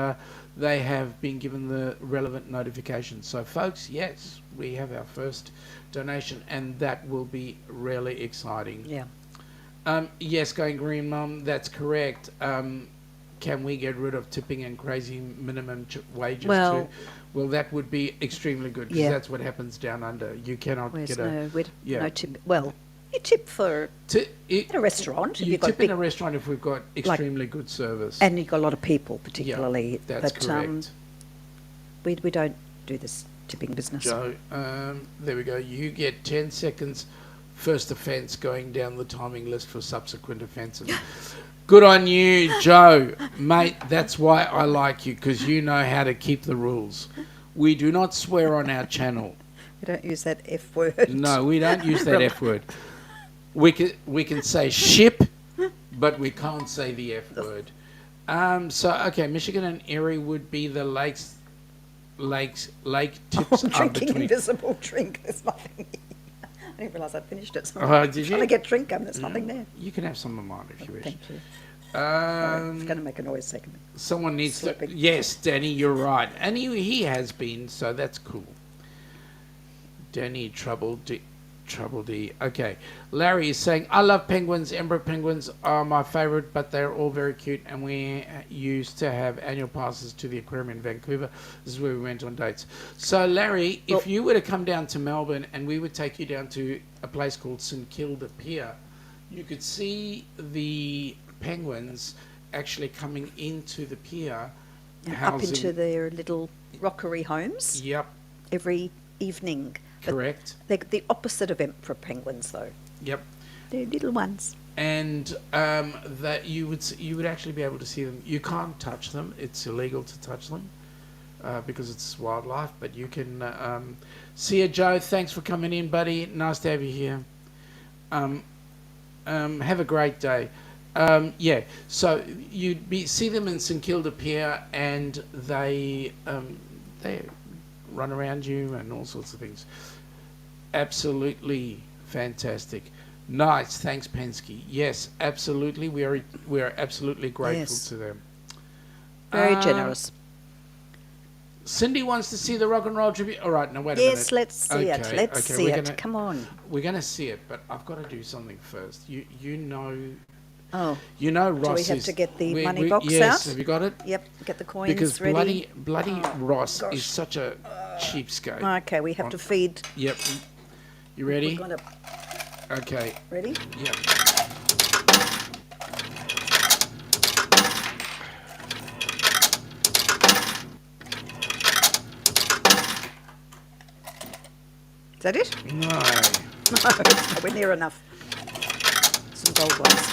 they have been given the relevant notification. So folks, yes, we have our first donation, and that will be really exciting. Yeah. Yes, Going Green Mum, that's correct. Can we get rid of tipping and crazy minimum wages Well- too? Well, that would be extremely good, because Yeah. that's what happens down under. You cannot Where's get no tip? Well, you tip for in a restaurant. If You you've got tip big, in a restaurant if we've got extremely good service. and you've got a lot of people, particularly. That's but correct. we don't do this tipping business. Joe, there we go. You get 10 seconds first offence going down the timing list for subsequent offences. Good on you, Joe. Mate, that's why I like you, because you know how to keep the rules. We do not swear on our channel. We don't use that F word. No, we don't use that F word. We can say ship, but we can't say the F word. Okay, Michigan and Erie would be the lake tips I'm are drinking between. invisible drink. There's nothing. I didn't realise I'd finished it. So Oh, did trying you? to get drink and there's nothing there. You can have some of mine if you wish. Thank you. Sorry, it's Um, going to make a noise second. someone needs to. Slipping. Yes, Danny, you're right, and he has been, so that's cool. Danny Trouble D. Okay, Larry is saying, I love penguins. Emperor penguins are my favourite, but they're all very cute, and we used to have annual passes to the aquarium in Vancouver. This is where we went on dates. So, Larry, if you were to come down to Melbourne and we would take you down to a place called St Kilda Pier, you could see the penguins actually coming into the pier. And up housing- into their little rockery homes Yep, every evening. But correct. they're the opposite of emperor penguins, though. Yep. They're little ones. And that you would actually be able to see them. You can't touch them; it's illegal to touch them because it's wildlife. But you can see you, Joe. Thanks for coming in, buddy. Nice to have you here. Have a great day. Yeah. So you'd see them in St Kilda Pier, and they run around you and all sorts of things. Absolutely fantastic. Nice, thanks Penske. Yes, absolutely. We are absolutely grateful Yes. to them. Very generous. Cindy wants to see the rock and roll tribute. All right, now wait a minute. Yes, let's see it. Okay, Let's okay, see we're it. gonna- Come on. We're going to see it, but I've got to do something first. You know Oh, Ross we have is- to get the money box yes, out? have you got it? yep. Get the coins Because ready. bloody Ross gosh. is such a cheapskate. Okay, we have to feed. Yep. You ready? We're gonna Okay. ready. Yep. Is that it? No. No, it's nowhere near enough. Some gold ones.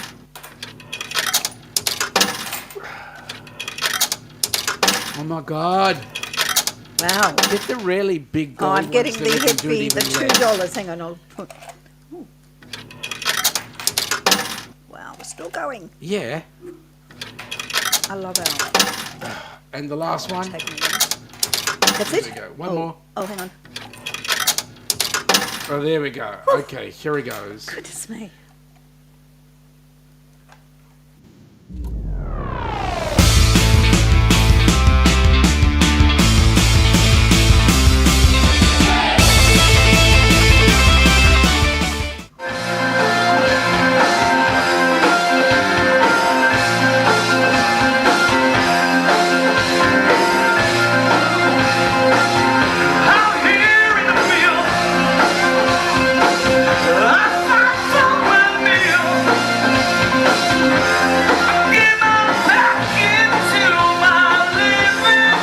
Oh my God. Wow. Get the really big Oh, gold I'm getting ones the so we can do it heavy, the even less. $2. Hang on, I'll put. Ooh. Wow, we're still going. Yeah. I love our. And the last one. Take me one. That's There it. we go. One oh. more. Oh, hang on. Oh, there we go. Okay, here he goes. Goodness me. Out here in the field, I find some my meal. I get my back into my living.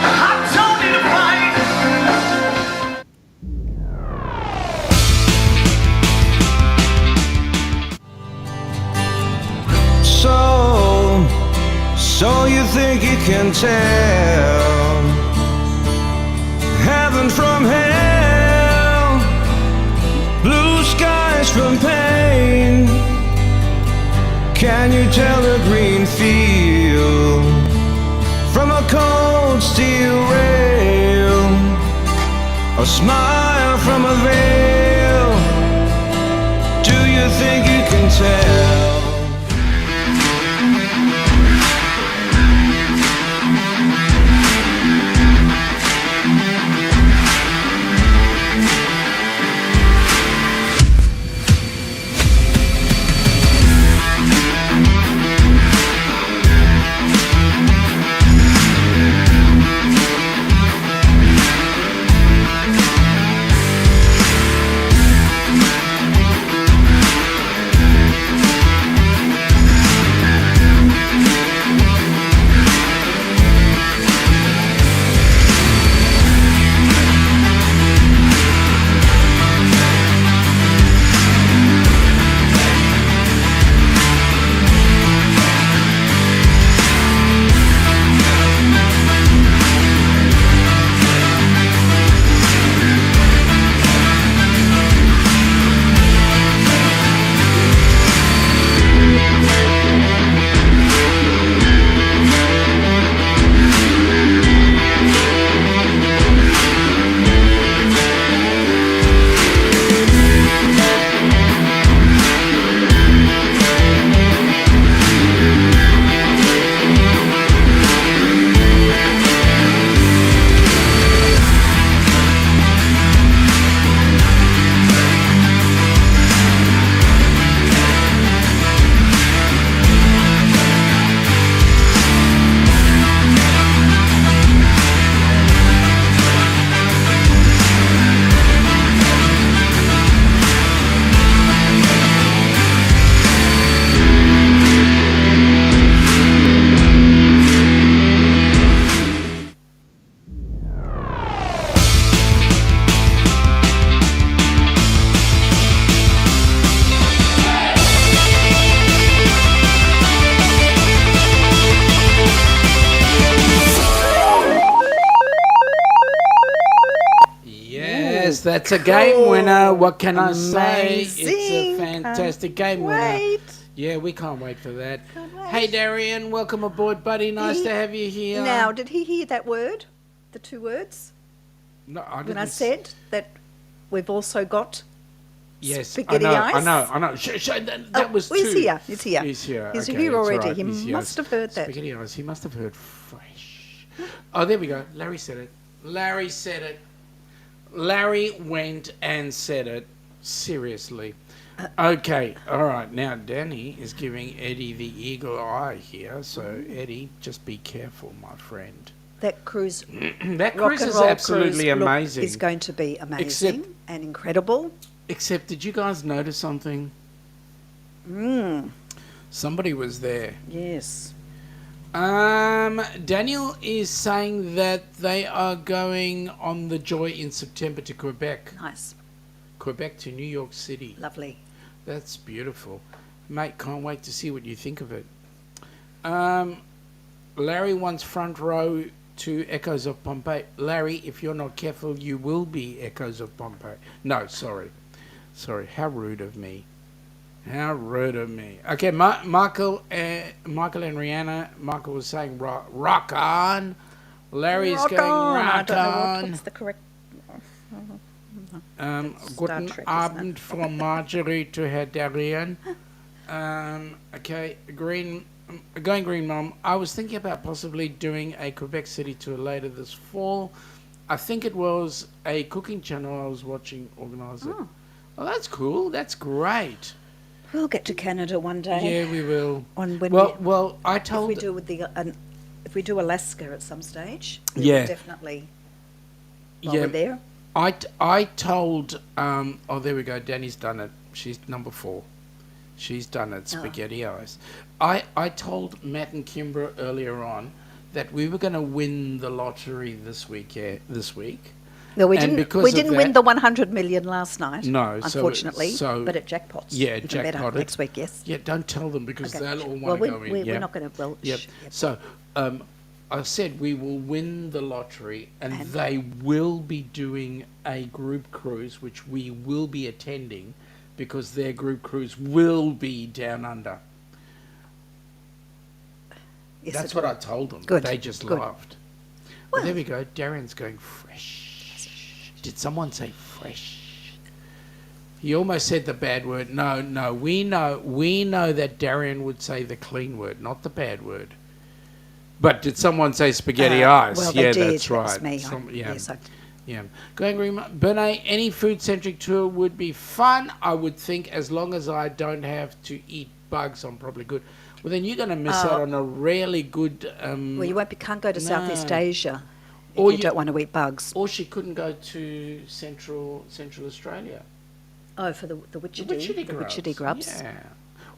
I don't need a fight. So you think you can tell tell the green field from a cold steel rail, a smile from a veil. Do you think you can tell? That's a game winner. What can I say? It's a Amazing. fantastic game winner. Wait. Yeah, we can't wait for that. Can't wait. Hey, Darian, welcome aboard, buddy. Nice to have you here. Now, did he hear that word? The two words? No, I didn't. When I said that we've also got yes, spaghetti I ice? know. That was he's two. here. He's here. He's here. He's okay, here that's already. right. He He's here. must have heard that. Spaghetti ice. He must have heard fresh. Oh, there we go. Larry said it. Larry said it. Larry went and said it. Seriously. Okay, all right. Now, Danny is giving Eddie the eagle eye here. So, Eddie, just be careful, my friend. That cruise, That rock cruise and is roll absolutely cruise, look, amazing. is going to be amazing Except- and incredible. Except, did you guys notice something? Somebody was there. Yes. Daniel is saying that they are going on the Joy in September to Quebec. Nice. Quebec to New York City. Lovely. That's beautiful. Mate, can't wait to see what you think of it. Larry wants front row to Echoes of Pompeii. Larry, if you're not careful, you will be Echoes of Pompeii. No, sorry. Sorry, how rude of me. How rude of me. Okay, Michael and Rihanna. Michael was saying rock on. Larry's Rock going on. I rock don't know on. what's the correct. Guten Trek, isn't Abend from Marjorie to Herr Darian. Okay, going green, Mum. I was thinking about possibly doing a Quebec City tour later this fall. I think it was a cooking channel I was watching organise it. Oh, that's cool. That's great. We'll get to Canada one day. Yeah, we will. On when Well, I if told. we do with the if we do Alaska at some stage, we Yeah. will definitely. While Yeah. we're there. I told. Oh, there we go. Danny's done it. She's number 4. She's done it. Spaghetti eyes. I told Matt and Kimbra earlier on that we were going to win the lottery this week. No, we And didn't. because We of didn't win that- the 100 million last night. No, unfortunately. so- but at jackpots. Yeah, even better jackpotted. next week. Yes. Yeah, don't tell them because Okay. they'll all Well, want to go in. we're not going to. Well, Yep. yep. So, I said we will win the lottery, and they will be doing a group cruise, which we will be attending, because their group cruise will be down under. Yes, That's it what will. I told them. Good, They just good. laughed. Well- But there we go. Darren's going fresh. Did someone say fresh? He almost said the bad word. No. We know that Darren would say the clean word, not the bad word. But did someone say spaghetti eyes? Well, Yeah, they did. that's right. That was me. Yeah. Yes, Yeah. Going green. Bernay, any food-centric tour would be fun, I would think, as long as I don't have to eat bugs. I'm probably good. Well, then you're going to miss out on a really good... well, you can't go to Southeast no. Asia if Or you you- don't want to eat bugs. Or she couldn't go to Central Australia. Oh, for the witchetty, the witchetty grubs. Yeah.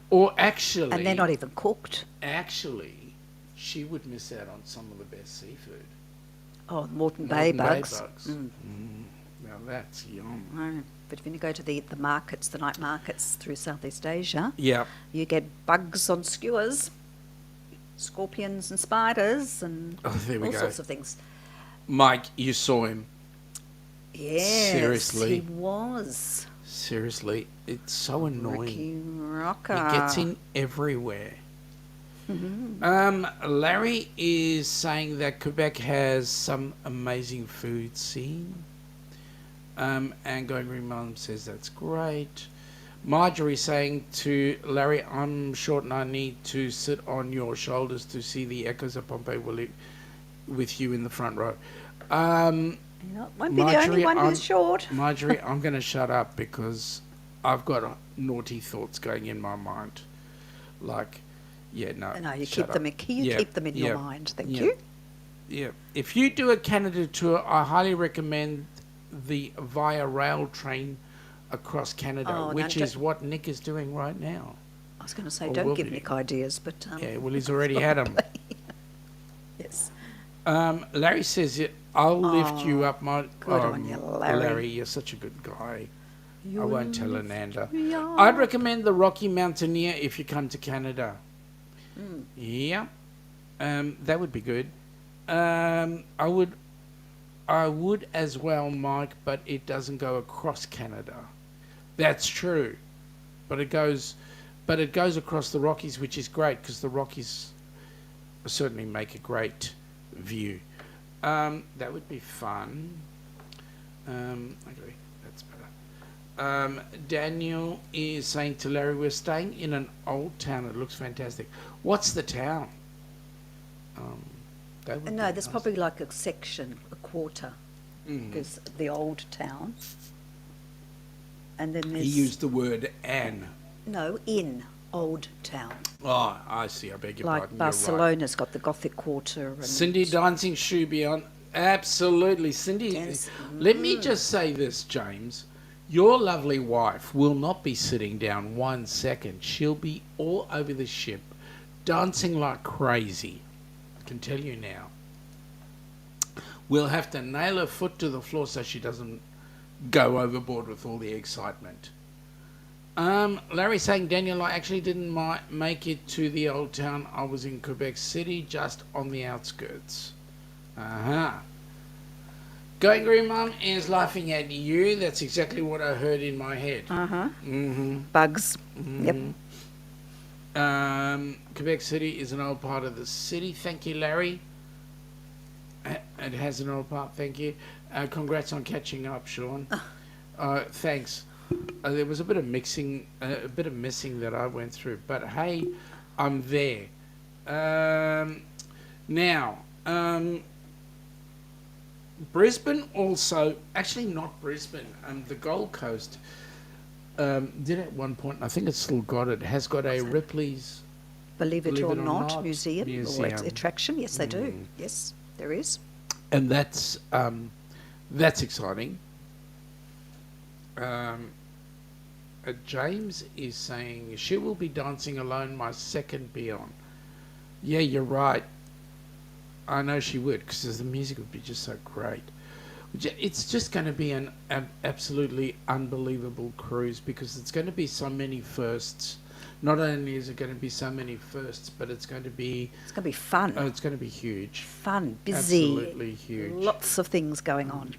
Or actually... And they're not even cooked. Actually, she would miss out on some of the best seafood. Oh, Moreton Bay bugs. Mm. Now that's yum. No, but when you go to the markets, the night markets through Southeast Asia, Yeah. you get bugs on skewers, scorpions and spiders, and Oh, there we all go. sorts of things. Mike, you saw him. Yes, Seriously. he was. Seriously, it's so annoying. Ricky Rocker. It gets in everywhere. Larry is saying that Quebec has some amazing food scene. And Going Green Mum says that's great. Marjorie saying to Larry, I'm short and I need to sit on your shoulders to see the echoes of Pompeii with you in the front row. You know, won't be the only one who's short. Marjorie, I'm going to shut up because I've got naughty thoughts going in my mind. Like, yeah, no. No, you shut keep them. up. Keep them in your mind. Thank you. Yeah. If you do a Canada tour, I highly recommend the Via Rail train across Canada, Oh, no, which is what Nick is doing right now. I was going to say, Or will don't give be. Nick ideas, but Yeah, well, he's already had them. yes. Larry says, I'll lift you up, my... good on you, Larry. Larry, you're such a good guy. I won't tell Ananda. me up. I'd recommend the Rocky Mountaineer if you come to Canada. Yeah. That would be good. I would as well, Mike, but it doesn't go across Canada. That's true. But it goes across the Rockies, which is great because the Rockies certainly make a great view. That would be fun. Okay, that's better. Daniel is saying to Larry, we're staying in an old town. It looks fantastic. What's the town? That would No, be there's nice. probably like a section, a quarter, because the old town. And then there's... He used the word "an." No, in Old Town. Oh, I see. I beg your Like pardon. You're right. Barcelona's got the Gothic Quarter. And Cindy Dancing Shoe Beyond. Absolutely. Cindy, Yes. let me just say this, James. Your lovely wife will not be sitting down 1 second. She'll be all over the ship, dancing like crazy. I can tell you now. We'll have to nail her foot to the floor so she doesn't go overboard with all the excitement. Larry saying, Daniel, I actually didn't make it to the old town. I was in Quebec City, just on the outskirts. Going Green Mum is laughing at you. That's exactly what I heard in my head. bugs. Yep. Quebec City is an old part of the city. Thank you, Larry. It has an old part. Thank you. Congrats on catching up, Sean. Thanks. There was a bit of missing that I went through, but hey, I'm there. Now, Brisbane also, actually not Brisbane, the Gold Coast did at one point, and I think it's still got it, has got a Ripley's Believe it or not, museum. museum or attraction. Yes, they do. Yes, there is. And that's exciting. James is saying she will be dancing alone my second Beyond. Yeah, you're right. I know she would because the music would be just so great. It's just going to be an absolutely unbelievable cruise because it's going to be so many firsts. Not only is it going to be so many firsts, but it's going to be fun. it's going to be huge. Fun, busy. Absolutely huge. Lots of things going on.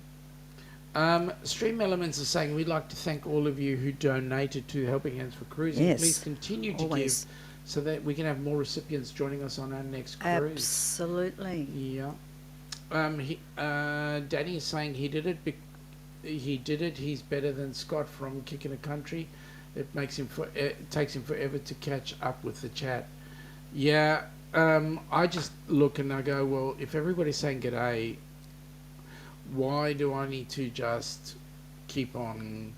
Stream Elements are saying we'd like to thank all of you who donated to Helping Hands for Cruising. Yes, Please continue to always. give so that we can have more recipients joining us on our next cruise. Absolutely. Yeah. Danny is saying he did it. He did it. He's better than Scott from Kicking a Country. It takes him forever to catch up with the chat. Yeah. I just look and I go, well, if everybody's saying g'day, why do I need to just keep on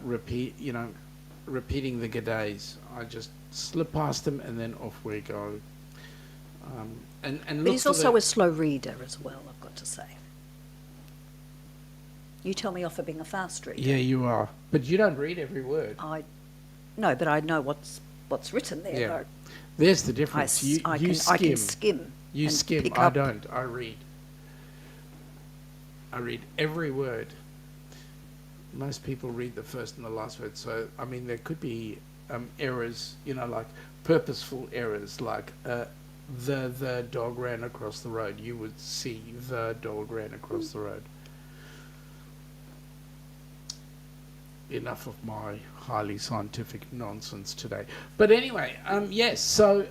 repeating the g'days? I just slip past them and then off we go. And But look he's for also a slow reader as well, I've got to say. You tell me off for being a fast reader. Yeah, you are. But you don't read every word. No, but I know what's written there. Yeah. Though. There's the difference. I you can skim. You and skim. pick I up. don't. I read every word. Most people read the first and the last word. So, I mean, there could be errors, like purposeful errors, like the dog ran across the road. You would see the dog ran across the road. Enough of my highly scientific nonsense today. But anyway, yes, so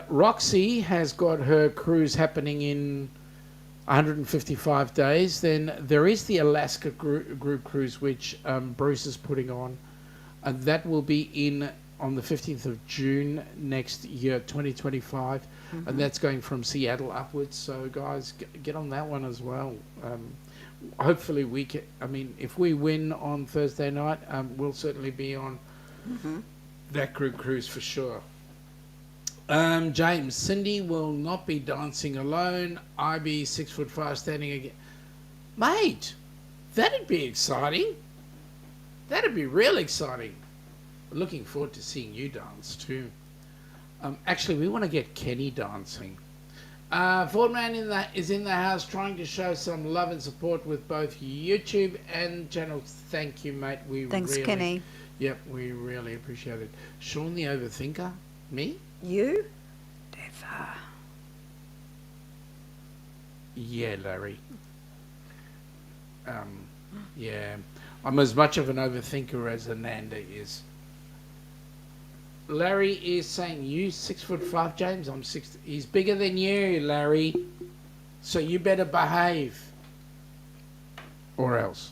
Roxy has got her cruise happening in 155 days. Then there is the Alaska group cruise, which Bruce is putting on. And that will be on the 15th of June next year, 2025. Mm-hmm. And that's going from Seattle upwards. So, guys, get on that one as well. Hopefully we can. I mean, if we win on Thursday night, we'll certainly be on that group cruise for sure. James, Cindy will not be dancing alone. I be 6'5" standing again. Mate, that'd be exciting. That'd be real exciting. Looking forward to seeing you dance too. Actually, we want to get Kenny dancing. Fordman is in the house trying to show some love and support with both YouTube and channels. Thank you, mate. Thanks, Kenny. Yep, we really appreciate it. Sean the Overthinker? Me? You? Never. Yeah, Larry. Yeah. I'm as much of an overthinker as Ananda is. Larry is saying, you 6'5", James? I'm 6. He's bigger than you, Larry. So you better behave. Or else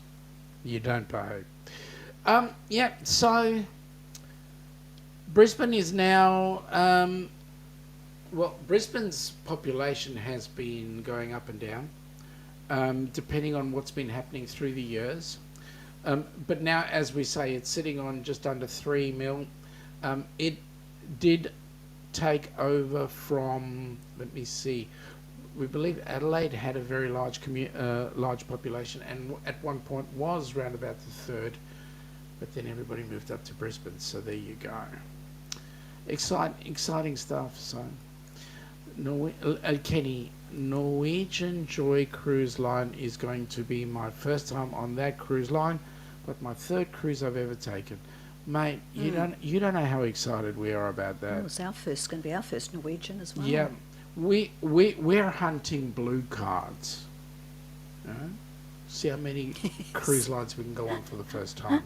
you don't behave. Yeah, so Brisbane is now... Brisbane's population has been going up and down, depending on what's been happening through the years. But now, as we say, it's sitting on just under 3 mil. It did take over from, let me see, we believe Adelaide had a very large population and at one point was round about the third, but then everybody moved up to Brisbane, so there you go. Exciting stuff. So, Kenny, Norwegian Joy Cruise Line is going to be my first time on that cruise line, but my third cruise I've ever taken. Mate, you don't know how excited we are about that. It's going to be our first Norwegian as well. Yeah, we're hunting blue cards. See how many cruise lines we can go on for the first time.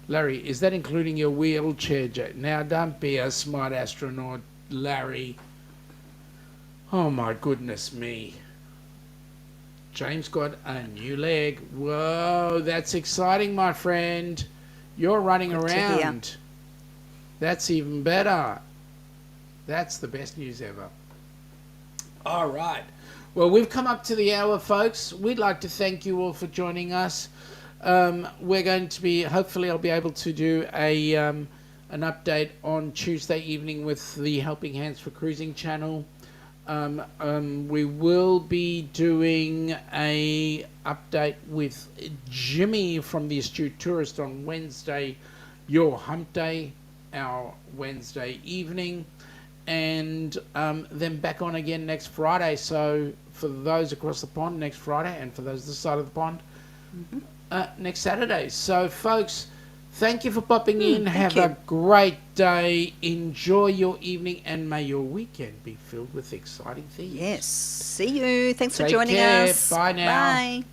Larry, is that including your wheelchair, Jack? Now, don't be a smart astronaut, Larry. Oh my goodness me. James got a new leg. Whoa, that's exciting, my friend. You're running around. That's even better. That's the best news ever. All right. Well, we've come up to the hour, folks. We'd like to thank you all for joining us. We're going to be, hopefully I'll be able to do an update on Tuesday evening with the Helping Hands for Cruising channel. We will be doing a update with Jimmy from the Astute Tourist on Wednesday, your hump day, our Wednesday evening, and then back on again next Friday. So for those across the pond, next Friday, and for those this side of the pond, next Saturday. So folks, thank you for popping in. Have a great day. Enjoy your evening, and may your weekend be filled with exciting things. Yes. See you. Thanks for Take joining care. us. Bye now. Bye.